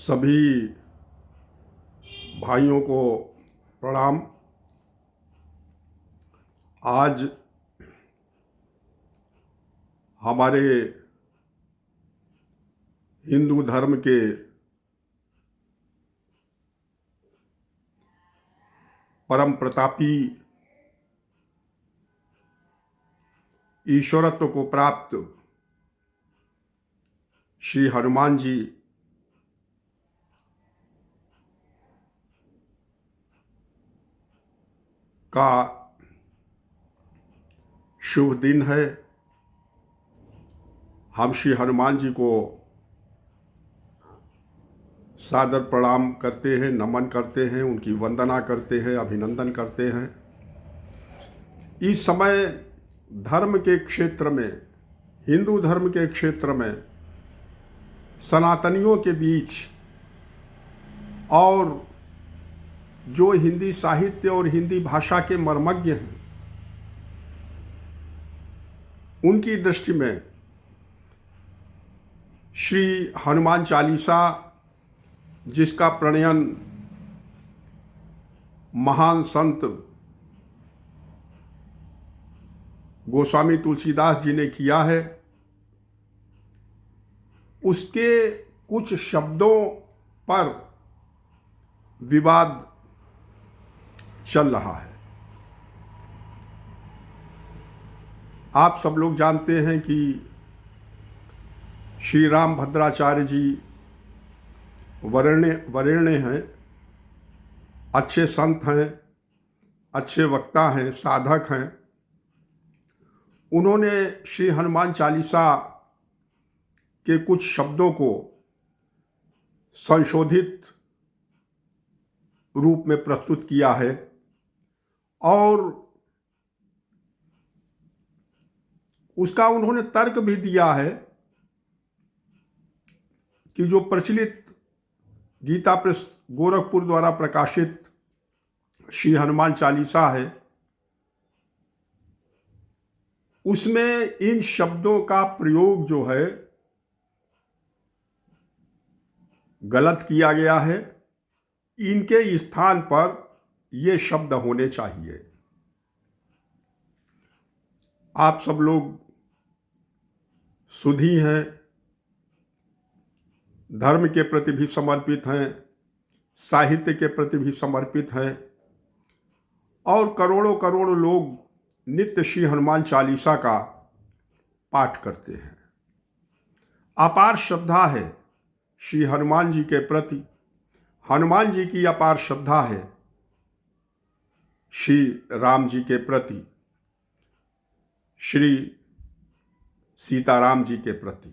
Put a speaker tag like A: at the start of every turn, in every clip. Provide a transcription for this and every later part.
A: सभी भाइयों को प्रणाम। आज हमारे हिंदू धर्म के परम प्रतापी ईश्वरत्व को प्राप्त श्री हनुमान जी का शुभ दिन है। हम श्री हनुमान जी को सादर प्रणाम करते हैं, नमन करते हैं, उनकी वंदना करते हैं, अभिनंदन करते हैं। इस समय धर्म के क्षेत्र में, हिंदू धर्म के क्षेत्र में सनातनियों के बीच और जो हिंदी साहित्य और हिंदी भाषा के मर्मज्ञ हैं, उनकी दृष्टि में श्री हनुमान चालीसा, जिसका प्रणयन महान संत गोस्वामी तुलसीदास जी ने किया है, उसके कुछ शब्दों पर विवाद चल रहा है। आप सब लोग जानते हैं कि श्री राम भद्राचार्य जी वरेण्य हैं, अच्छे संत हैं, अच्छे वक्ता हैं, साधक हैं। उन्होंने श्री हनुमान चालीसा के कुछ शब्दों को संशोधित रूप में प्रस्तुत किया है और उसका उन्होंने तर्क भी दिया है कि जो प्रचलित गीता प्रेस गोरखपुर द्वारा प्रकाशित श्री हनुमान चालीसा है, उसमें इन शब्दों का प्रयोग जो है गलत किया गया है। इनके स्थान पर ये शब्द होने चाहिए। आप सब लोग सुधी हैं, धर्म के प्रति भी समर्पित हैं, साहित्य के प्रति भी समर्पित हैं और करोड़ों करोड़ लोग नित्य श्री हनुमान चालीसा का पाठ करते हैं। अपार श्रद्धा है श्री हनुमान जी के प्रति। हनुमान जी की अपार श्रद्धा है श्री राम जी के प्रति, श्री सीताराम जी के प्रति।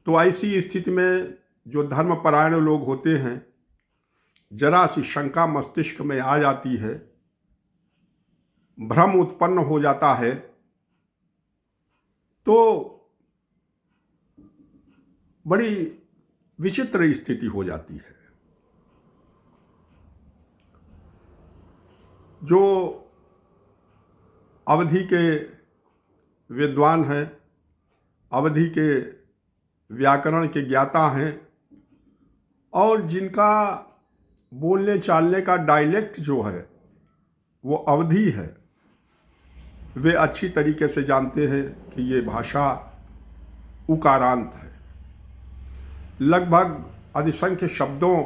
A: तो ऐसी स्थिति में जो धर्मपरायण लोग होते हैं, जरा सी शंका मस्तिष्क में आ जाती है, भ्रम उत्पन्न हो जाता है, तो बड़ी विचित्र स्थिति हो जाती है। जो अवधि के विद्वान हैं, अवधि के व्याकरण के ज्ञाता हैं और जिनका बोलने चालने का डायलेक्ट जो है वो अवधि है, वे अच्छी तरीके से जानते हैं कि ये भाषा उकारांत है। लगभग अधिसंख्य शब्दों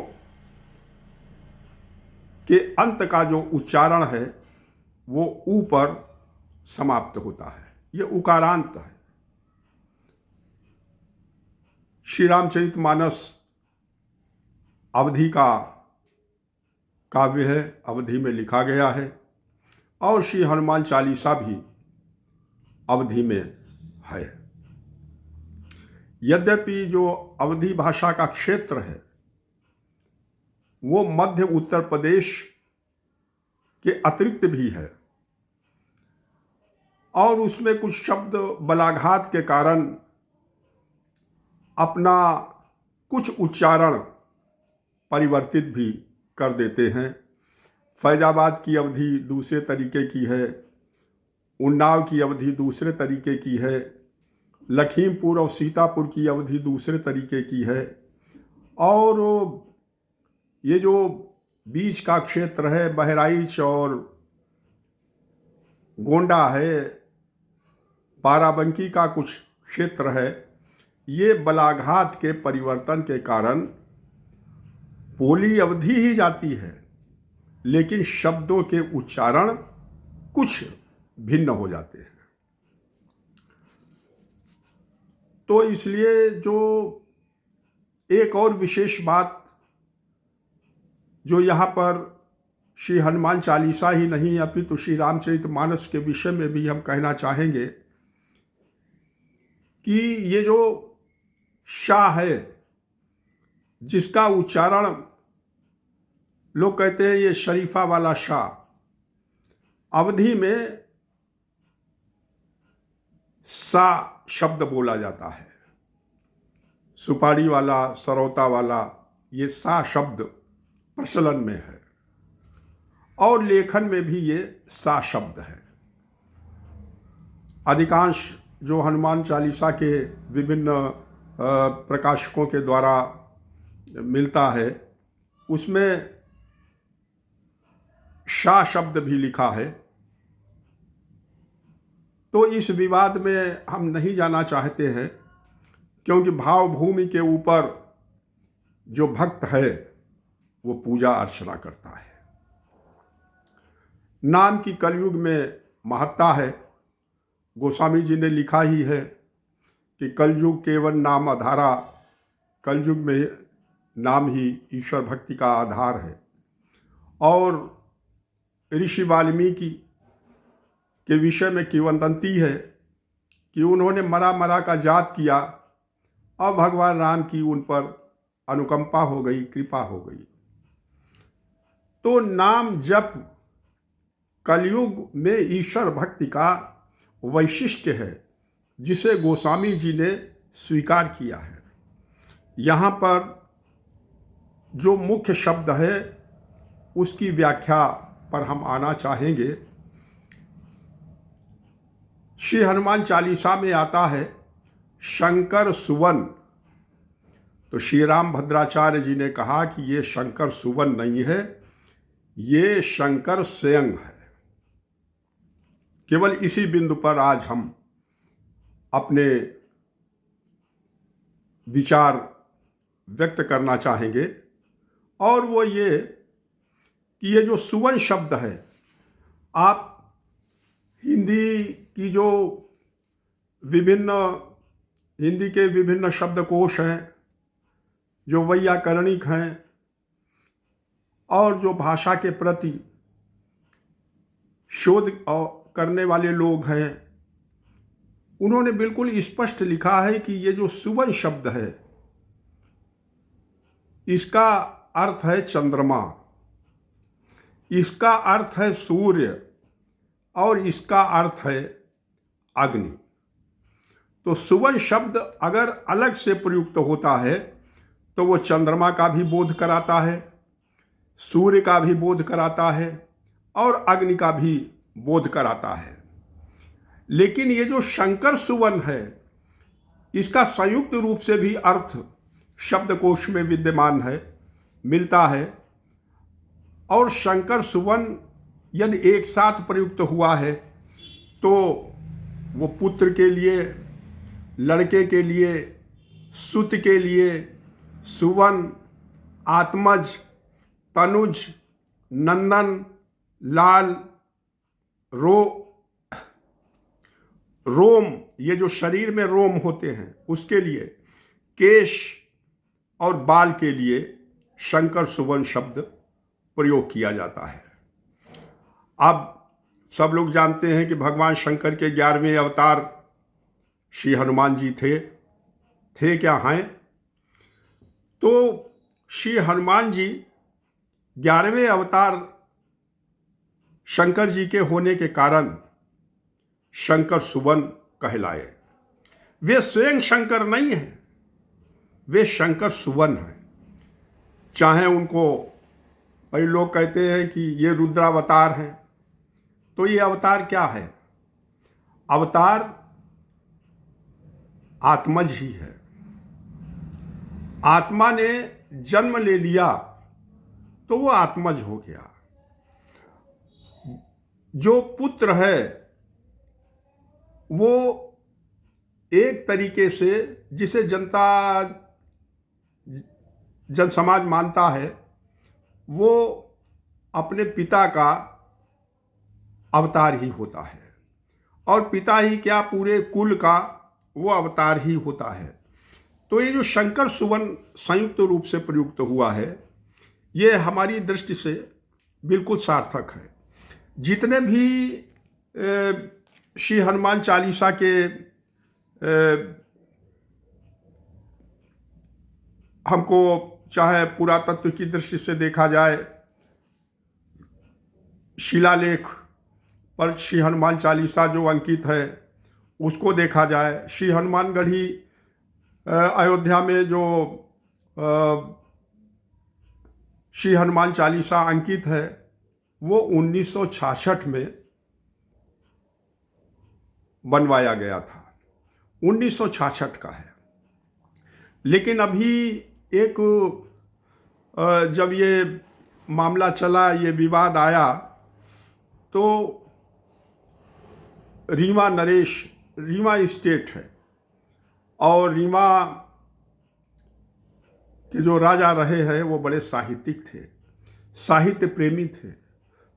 A: के अंत का जो उच्चारण है वो ऊ पर समाप्त होता है, ये उकारांत है। श्री रामचरितमानस अवधि का काव्य है, अवधि में लिखा गया है और श्री हनुमान चालीसा भी अवधि में है। यद्यपि जो अवधि भाषा का क्षेत्र है वो मध्य उत्तर प्रदेश के अतिरिक्त भी है और उसमें कुछ शब्द बलाघात के कारण अपना कुछ उच्चारण परिवर्तित भी कर देते हैं। फैजाबाद की अवधि दूसरे तरीके की है, उन्नाव की अवधि दूसरे तरीके की है, लखीमपुर और सीतापुर की अवधि दूसरे तरीके की है। और ये जो बीच का क्षेत्र है, बहराइच और गोंडा है, बाराबंकी का कुछ क्षेत्र है, ये बलाघात के परिवर्तन के कारण बोली अवधि ही जाती है, लेकिन शब्दों के उच्चारण कुछ भिन्न हो जाते हैं। तो इसलिए जो एक और विशेष बात जो यहाँ पर श्री हनुमान चालीसा ही नहीं अपितु श्री रामचरितमानस के विषय में भी हम कहना चाहेंगे कि ये जो शाह है, जिसका उच्चारण लोग कहते हैं ये शरीफा वाला शाह, अवधि में सा शब्द बोला जाता है। सुपारी वाला, सरौता वाला, ये सा शब्द प्रचलन में है और लेखन में भी ये सा शब्द है। अधिकांश जो हनुमान चालीसा के विभिन्न प्रकाशकों के द्वारा मिलता है, उसमें शाह शब्द भी लिखा है। तो इस विवाद में हम नहीं जाना चाहते हैं, क्योंकि भावभूमि के ऊपर जो भक्त है वो पूजा अर्चना करता है। नाम की कलयुग में महत्ता है। गोस्वामी जी ने लिखा ही है कि कलयुग केवल नाम आधारा, कलयुग में नाम ही ईश्वर भक्ति का आधार है। और ऋषि वाल्मीकि के विषय में किंवदंती है कि उन्होंने मरा का जाप किया और भगवान राम की उन पर अनुकंपा हो गई, कृपा हो गई। तो नाम जप कलयुग में ईश्वर भक्ति का वैशिष्ट्य है, जिसे गोस्वामी जी ने स्वीकार किया है। यहाँ पर जो मुख्य शब्द है उसकी व्याख्या पर हम आना चाहेंगे। श्री हनुमान चालीसा में आता है शंकर सुवन। तो श्री राम भद्राचार्य जी ने कहा कि ये शंकर सुवन नहीं है, ये शंकर स्वयं है। केवल इसी बिंदु पर आज हम अपने विचार व्यक्त करना चाहेंगे, और वो ये कि ये जो सुवन शब्द है, आप हिंदी की जो हिंदी के विभिन्न शब्दकोश हैं, जो वैयाकरणिक हैं और जो भाषा के प्रति शोध करने वाले लोग हैं, उन्होंने बिल्कुल स्पष्ट लिखा है कि ये जो सुवन शब्द है, इसका अर्थ है चंद्रमा, इसका अर्थ है सूर्य और इसका अर्थ है अग्नि। तो सुवन शब्द अगर अलग से प्रयुक्त होता है तो वो चंद्रमा का भी बोध कराता है, सूर्य का भी बोध कराता है और अग्नि का भी बोध कराता है। लेकिन ये जो शंकर सुवन है, इसका संयुक्त रूप से भी अर्थ शब्दकोश में विद्यमान है, मिलता है। और शंकर सुवन यदि एक साथ प्रयुक्त हुआ है तो वो पुत्र के लिए, लड़के के लिए, सुत के लिए सुवन, आत्मज, तनुज, नंदन, लाल, रोम, ये जो शरीर में रोम होते हैं उसके लिए, केश और बाल के लिए शंकर सुवन शब्द प्रयोग किया जाता है। अब सब लोग जानते हैं कि भगवान शंकर के 11वें अवतार श्री हनुमान जी थे क्या हैं? तो श्री हनुमान जी 11वें अवतार शंकर जी के होने के कारण शंकर सुवन कहलाए। वे स्वयं शंकर नहीं हैं, वे शंकर सुवन हैं। चाहे उनको कई लोग कहते हैं कि ये रुद्रावतार हैं, तो ये अवतार क्या है? अवतार आत्मज ही है। आत्मा ने जन्म ले लिया तो वो आत्मज हो गया। जो पुत्र है वो एक तरीके से जिसे जन समाज मानता है, वो अपने पिता का अवतार ही होता है, और पिता ही क्या पूरे कुल का वो अवतार ही होता है। तो ये जो शंकर सुवन संयुक्त रूप से प्रयुक्त हुआ है, ये हमारी दृष्टि से बिल्कुल सार्थक है। जितने भी श्री हनुमान चालीसा के हमको चाहे पुरातत्व की दृष्टि से देखा जाए, शिलालेख पर श्री हनुमान चालीसा जो अंकित है उसको देखा जाए, श्री हनुमानगढ़ी अयोध्या में जो श्री हनुमान चालीसा अंकित है वो 1966 में बनवाया गया था, 1966 का है। लेकिन अभी एक जब ये मामला चला, ये विवाद आया, तो रीवा नरेश, रीवा स्टेट है, और रीवा के जो राजा रहे हैं वो बड़े साहित्यिक थे, साहित्य प्रेमी थे।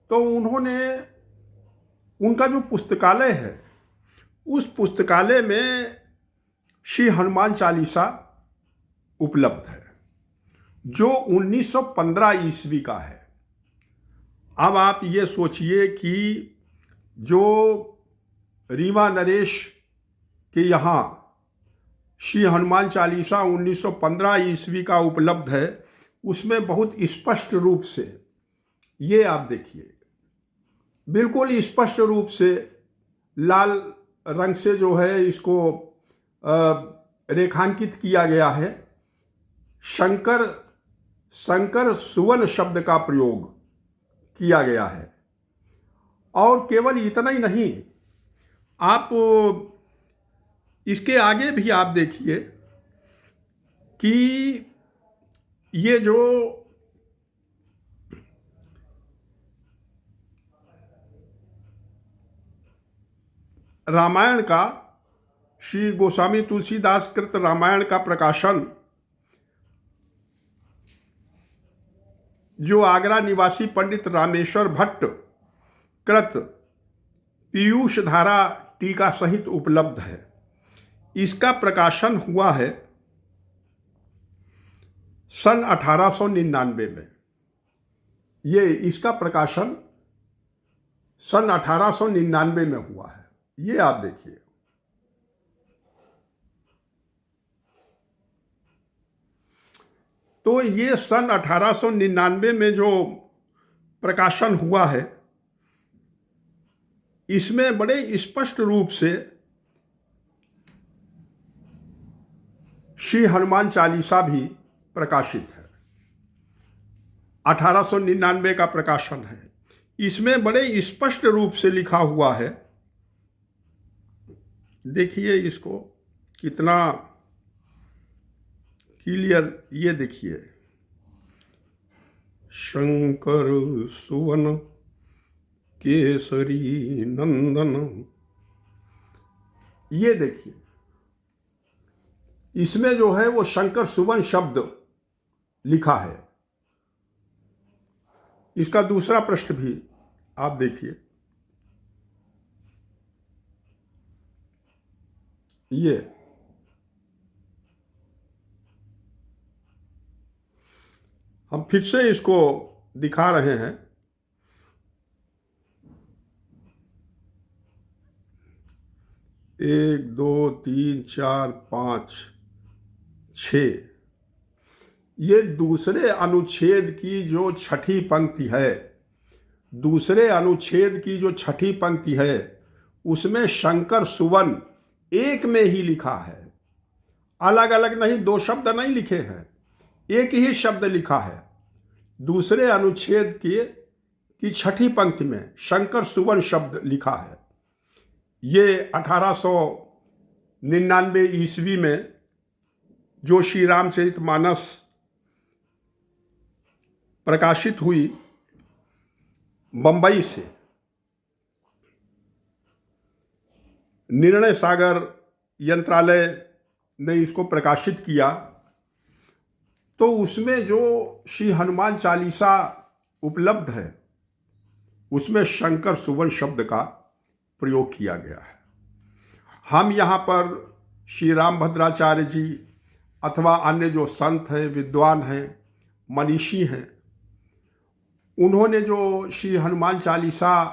A: तो उन्होंने, उनका जो पुस्तकालय है उस पुस्तकालय में श्री हनुमान चालीसा उपलब्ध है जो 1915 ईस्वी का है। अब आप ये सोचिए कि जो रीवा नरेश के यहाँ श्री हनुमान चालीसा 1915 ईस्वी का उपलब्ध है, उसमें बहुत स्पष्ट रूप से, ये आप देखिए, बिल्कुल स्पष्ट रूप से लाल रंग से जो है इसको रेखांकित किया गया है। शंकर सुवन शब्द का प्रयोग किया गया है। और केवल इतना ही नहीं, आप इसके आगे भी आप देखिए कि ये जो रामायण का, श्री गोस्वामी तुलसीदास कृत रामायण का प्रकाशन जो आगरा निवासी पंडित रामेश्वर भट्ट कृत पीयूष धारा टीका सहित उपलब्ध है, इसका प्रकाशन हुआ है सन 1899 में। ये इसका प्रकाशन सन 1899 में हुआ है, ये आप देखिए। तो ये सन 1899 में जो प्रकाशन हुआ है, इसमें बड़े स्पष्ट रूप से श्री हनुमान चालीसा भी प्रकाशित है। 1899 का प्रकाशन है, इसमें बड़े स्पष्ट रूप से लिखा हुआ है। देखिए इसको कितना क्लियर, ये देखिए, शंकर सुवन केसरी नंदन, ये देखिए, इसमें जो है वो शंकर सुवन शब्द लिखा है। इसका दूसरा पृष्ठ भी आप देखिए, ये हम फिर से इसको दिखा रहे हैं। एक, दो, तीन, चार, पाँच, 6, ये दूसरे अनुच्छेद की जो छठी पंक्ति है, दूसरे अनुच्छेद की जो छठी पंक्ति है, उसमें शंकर सुवन एक में ही लिखा है, अलग अलग नहीं, दो शब्द नहीं लिखे हैं, एक ही शब्द लिखा है। दूसरे अनुच्छेद की छठी पंक्ति में शंकर सुवन शब्द लिखा है। ये 1899 ईस्वी में जो श्री रामचरितमानस प्रकाशित हुई बंबई से, निर्णय सागर यंत्रालय ने इसको प्रकाशित किया, तो उसमें जो श्री हनुमान चालीसा उपलब्ध है उसमें शंकर सुवन शब्द का प्रयोग किया गया है। हम यहाँ पर श्री रामभद्राचार्य जी अथवा अन्य जो संत हैं, विद्वान हैं, मनीषी हैं, उन्होंने जो श्री हनुमान चालीसा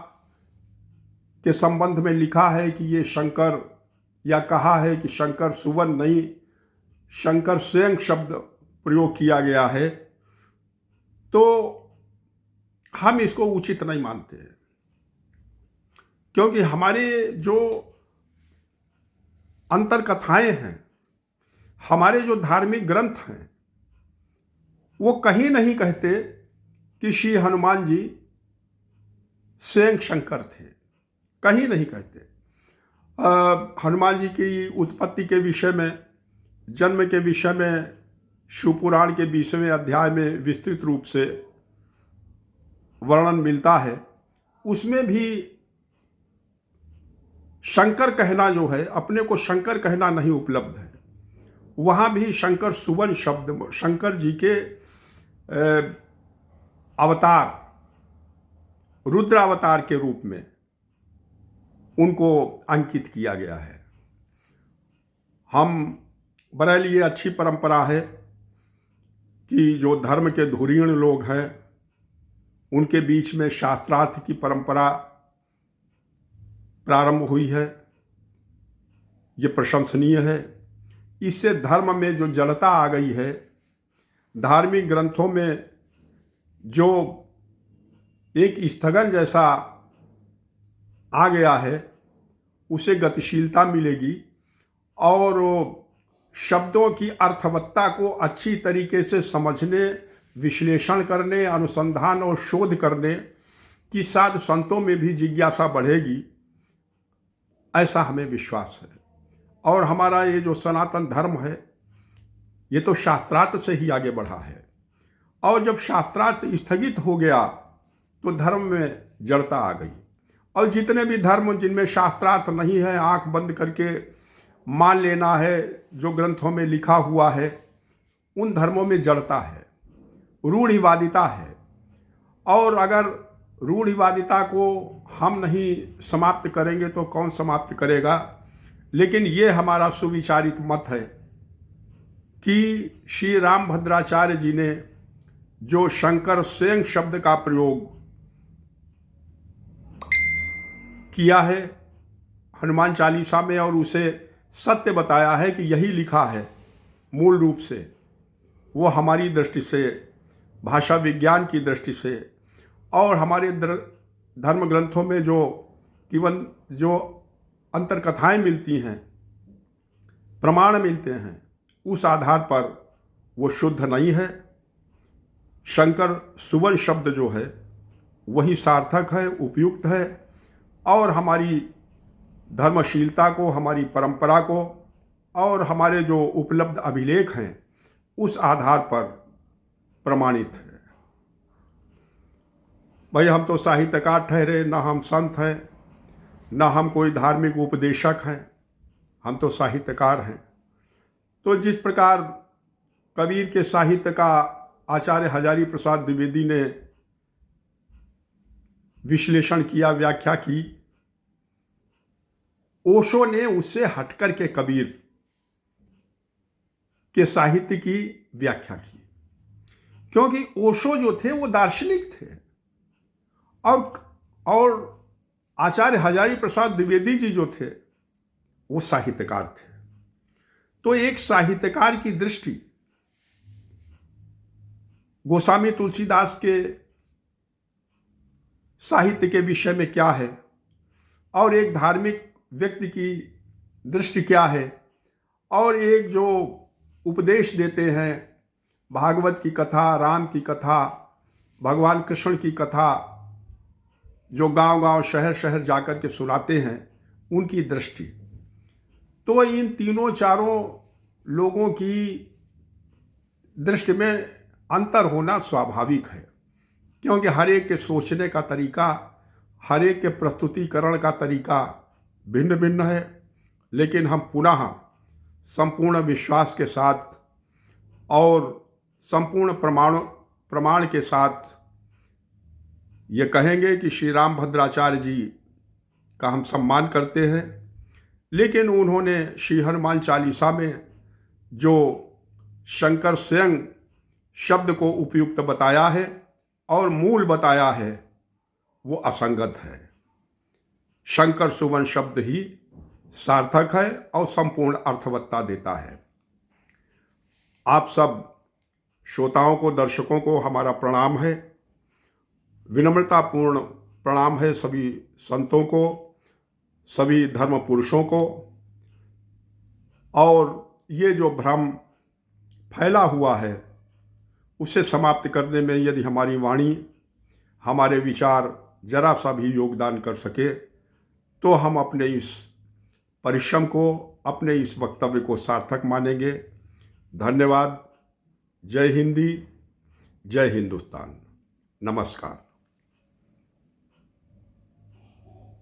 A: के संबंध में लिखा है कि ये शंकर, या कहा है कि शंकर सुवन नहीं, शंकर स्वयं शब्द प्रयोग किया गया है, तो हम इसको उचित नहीं मानते हैं। क्योंकि हमारे जो अंतर कथाएं हैं, हमारे जो धार्मिक ग्रंथ हैं, वो कहीं नहीं कहते कि श्री हनुमान जी स्वयं शंकर थे, कहीं नहीं कहते। हनुमान जी की उत्पत्ति के विषय में, जन्म के विषय में शिवपुराण के 20वें अध्याय में विस्तृत रूप से वर्णन मिलता है। उसमें भी शंकर कहना जो है, अपने को शंकर कहना नहीं उपलब्ध है। वहाँ भी शंकर सुवन शब्द शंकर जी के अवतार, रुद्र अवतार के रूप में उनको अंकित किया गया है। हम बहरहाल ये अच्छी परंपरा है कि जो धर्म के धुरीण लोग हैं उनके बीच में शास्त्रार्थ की परंपरा प्रारंभ हुई है, ये प्रशंसनीय है। इससे धर्म में जो जड़ता आ गई है, धार्मिक ग्रंथों में जो एक स्थगन जैसा आ गया है, उसे गतिशीलता मिलेगी और शब्दों की अर्थवत्ता को अच्छी तरीके से समझने, विश्लेषण करने, अनुसंधान और शोध करने की साध संतों में भी जिज्ञासा बढ़ेगी, ऐसा हमें विश्वास है। और हमारा ये जो सनातन धर्म है, ये तो शास्त्रार्थ से ही आगे बढ़ा है, और जब शास्त्रार्थ स्थगित हो गया तो धर्म में जड़ता आ गई। और जितने भी धर्म जिनमें शास्त्रार्थ नहीं है, आंख बंद करके मान लेना है जो ग्रंथों में लिखा हुआ है, उन धर्मों में जड़ता है, रूढ़िवादिता है। और अगर रूढ़िवादिता को हम नहीं समाप्त करेंगे तो कौन समाप्त करेगा। लेकिन ये हमारा सुविचारित मत है कि श्री रामभद्राचार्य जी ने जो शंकर स्वयं शब्द का प्रयोग किया है हनुमान चालीसा में, और उसे सत्य बताया है कि यही लिखा है मूल रूप से, वो हमारी दृष्टि से, भाषा विज्ञान की दृष्टि से, और हमारे धर्म ग्रंथों में जो केवल जो अंतर कथाएं मिलती हैं, प्रमाण मिलते हैं, उस आधार पर वो शुद्ध नहीं है। शंकर सुवन शब्द जो है वही सार्थक है, उपयुक्त है, और हमारी धर्मशीलता को, हमारी परंपरा को और हमारे जो उपलब्ध अभिलेख हैं उस आधार पर प्रमाणित है। भाई, हम तो साहित्यकार ठहरे, ना हम संत हैं, ना हम कोई धार्मिक उपदेशक हैं, हम तो साहित्यकार हैं। तो जिस प्रकार कबीर के साहित्य का आचार्य हजारी प्रसाद द्विवेदी ने विश्लेषण किया, व्याख्या की, ओशो ने उससे हटकर के कबीर के साहित्य की व्याख्या की। क्योंकि ओशो जो थे वो दार्शनिक थे, और आचार्य हजारी प्रसाद द्विवेदी जी जो थे वो साहित्यकार थे। तो एक साहित्यकार की दृष्टि गोस्वामी तुलसीदास के साहित्य के विषय में क्या है, और एक धार्मिक व्यक्ति की दृष्टि क्या है, और एक जो उपदेश देते हैं, भागवत की कथा, राम की कथा, भगवान कृष्ण की कथा, जो गांव-गांव, शहर-शहर जाकर के सुनाते हैं, उनकी दृष्टि। तो इन तीनों चारों लोगों की दृष्टि में अंतर होना स्वाभाविक है, क्योंकि हर एक के सोचने का तरीका, हर एक के प्रस्तुतिकरण का तरीका भिन्न भिन्न है। लेकिन हम पुनः संपूर्ण विश्वास के साथ और संपूर्ण प्रमाण के साथ ये कहेंगे कि श्री रामभद्राचार्य जी का हम सम्मान करते हैं, लेकिन उन्होंने श्री हनुमान चालीसा में जो शंकर स्वयं शब्द को उपयुक्त बताया है और मूल बताया है वो असंगत है। शंकर सुवन शब्द ही सार्थक है और संपूर्ण अर्थवत्ता देता है। आप सब श्रोताओं को, दर्शकों को हमारा प्रणाम है, विनम्रतापूर्ण प्रणाम है सभी संतों को, सभी धर्म पुरुषों को। और ये जो भ्रम फैला हुआ है उसे समाप्त करने में यदि हमारी वाणी, हमारे विचार जरा सा भी योगदान कर सके तो हम अपने इस परिश्रम को, अपने इस वक्तव्य को सार्थक मानेंगे। धन्यवाद। जय हिंदी, जय हिंदुस्तान। नमस्कार।